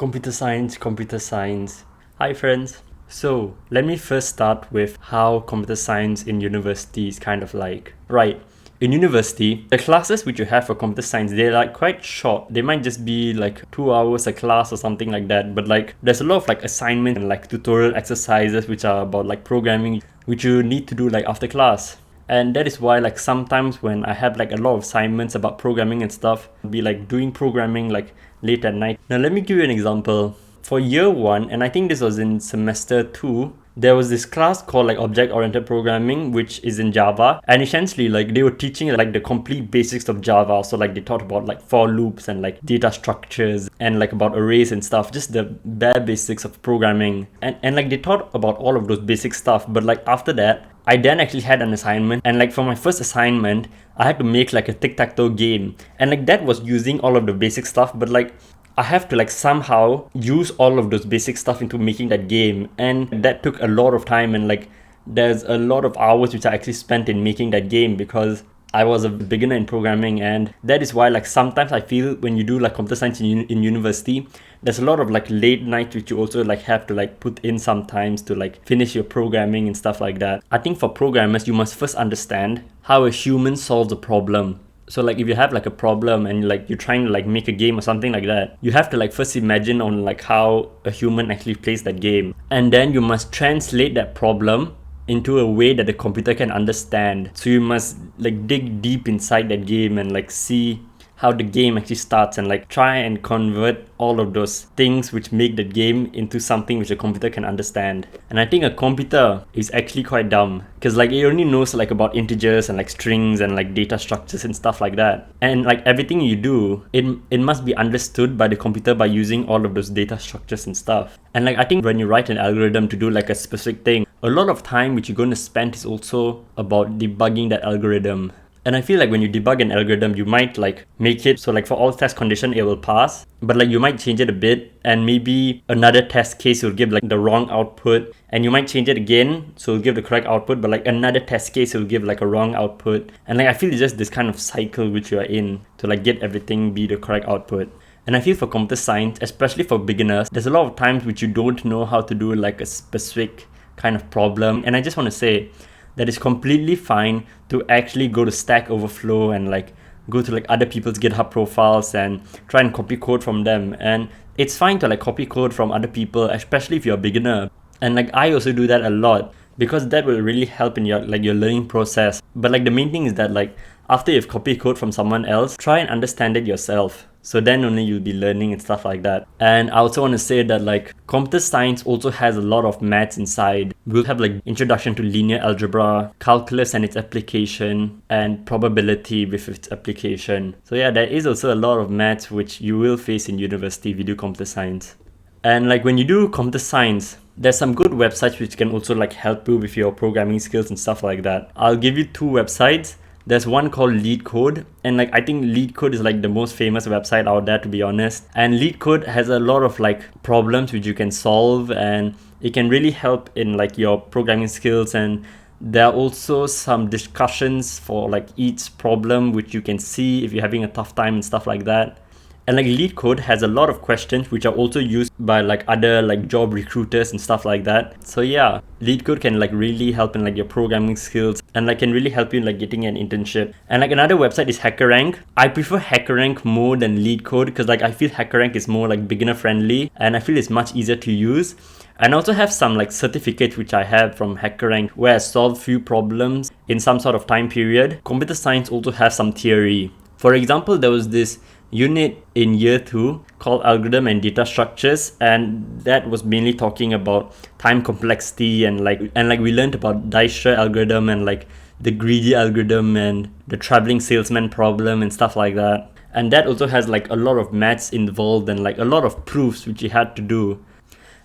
Computer science, computer science. Hi friends. So let me first start with how computer science in university is kind of like. Right, in university, the classes which you have for computer science, they're like quite short. They might just be like 2 hours a class or something like that. But like there's a lot of like assignment and like tutorial exercises which are about like programming, which you need to do like after class. And that is why like sometimes when I have like a lot of assignments about programming and stuff, I'll be like doing programming like late at night. Now let me give you an example. For year 1, and I think this was in semester 2, there was this class called like object-oriented programming, which is in Java. And essentially like they were teaching like the complete basics of Java. So like they taught about like for loops and like data structures and like about arrays and stuff, just the bare basics of programming. And like they taught about all of those basic stuff. But like after that, I then actually had an assignment, and like for my first assignment, I had to make like a tic-tac-toe game. And like that was using all of the basic stuff, but like I have to like somehow use all of those basic stuff into making that game. And that took a lot of time, and like there's a lot of hours which I actually spent in making that game because I was a beginner in programming. And that is why like sometimes I feel when you do like computer science in university, there's a lot of like late nights which you also like have to like put in sometimes to like finish your programming and stuff like that. I think for programmers, you must first understand how a human solves a problem. So like if you have like a problem and like you're trying to like make a game or something like that, you have to like first imagine on like how a human actually plays that game. And then you must translate that problem into a way that the computer can understand. So you must like dig deep inside that game and like see how the game actually starts and like try and convert all of those things which make the game into something which a computer can understand. And I think a computer is actually quite dumb because like it only knows like about integers and like strings and like data structures and stuff like that. And like everything you do, it must be understood by the computer by using all of those data structures and stuff. And like I think when you write an algorithm to do like a specific thing, a lot of time which you're going to spend is also about debugging that algorithm. And I feel like when you debug an algorithm, you might like make it so like for all test condition it will pass, but like you might change it a bit and maybe another test case will give like the wrong output, and you might change it again so it'll give the correct output, but like another test case will give like a wrong output. And like I feel it's just this kind of cycle which you are in to like get everything be the correct output. And I feel for computer science, especially for beginners, there's a lot of times which you don't know how to do like a specific kind of problem. And I just want to say that it's completely fine to actually go to Stack Overflow and like go to like other people's GitHub profiles and try and copy code from them. And it's fine to like copy code from other people, especially if you're a beginner. And like I also do that a lot because that will really help in your like your learning process. But like the main thing is that like after you've copied code from someone else, try and understand it yourself. So then only you'll be learning and stuff like that. And I also want to say that like computer science also has a lot of maths inside. We'll have like introduction to linear algebra, calculus and its application, and probability with its application. So yeah, there is also a lot of maths which you will face in university if you do computer science. And like when you do computer science, there's some good websites which can also like help you with your programming skills and stuff like that. I'll give you 2 websites. There's one called LeetCode, and like I think LeetCode is like the most famous website out there, to be honest. And LeetCode has a lot of like problems which you can solve, and it can really help in like your programming skills. And there are also some discussions for like each problem which you can see if you're having a tough time and stuff like that. And like LeetCode has a lot of questions which are also used by like other like job recruiters and stuff like that. So yeah, LeetCode can like really help in like your programming skills and like can really help you in like getting an internship. And like another website is HackerRank. I prefer HackerRank more than LeetCode because like I feel HackerRank is more like beginner friendly and I feel it's much easier to use. And I also have some like certificates which I have from HackerRank where I solved few problems in some sort of time period. Computer science also has some theory. For example, there was this unit in year 2 called algorithm and data structures, and that was mainly talking about time complexity and like we learned about Dijkstra algorithm and like the greedy algorithm and the traveling salesman problem and stuff like that. And that also has like a lot of maths involved and like a lot of proofs which you had to do.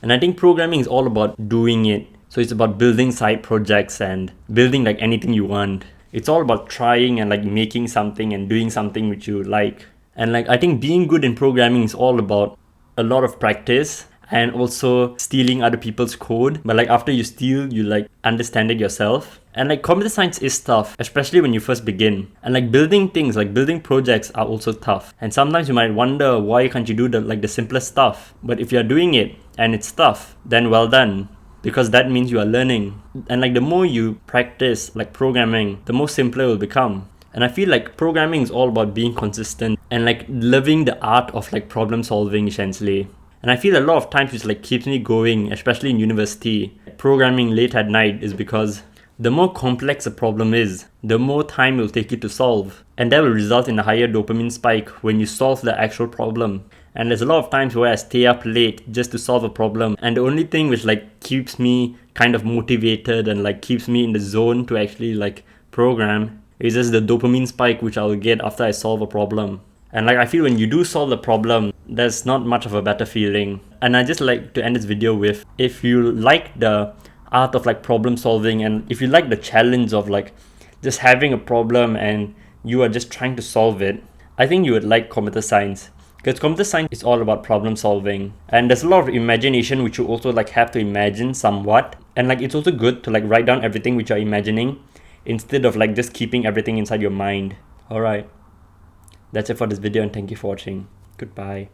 And I think programming is all about doing it. So it's about building side projects and building like anything you want. It's all about trying and like making something and doing something which you like. And like I think being good in programming is all about a lot of practice and also stealing other people's code. But like after you steal, you like understand it yourself. And like computer science is tough, especially when you first begin. And like building things, like building projects are also tough. And sometimes you might wonder why can't you do the simplest stuff. But if you're doing it and it's tough, then well done. Because that means you are learning. And like the more you practice like programming, the more simpler it will become. And I feel like programming is all about being consistent and like living the art of like problem solving essentially. And I feel a lot of times which like keeps me going, especially in university, programming late at night, is because the more complex a problem is, the more time it will take you to solve. And that will result in a higher dopamine spike when you solve the actual problem. And there's a lot of times where I stay up late just to solve a problem. And the only thing which like keeps me kind of motivated and like keeps me in the zone to actually like program is just the dopamine spike which I'll get after I solve a problem. And like I feel when you do solve the problem, there's not much of a better feeling. And I just like to end this video with, if you like the art of like problem solving and if you like the challenge of like just having a problem and you are just trying to solve it, I think you would like computer science. Because computer science is all about problem solving. And there's a lot of imagination which you also like have to imagine somewhat. And like it's also good to like write down everything which you're imagining instead of like just keeping everything inside your mind. Alright. That's it for this video and thank you for watching. Goodbye.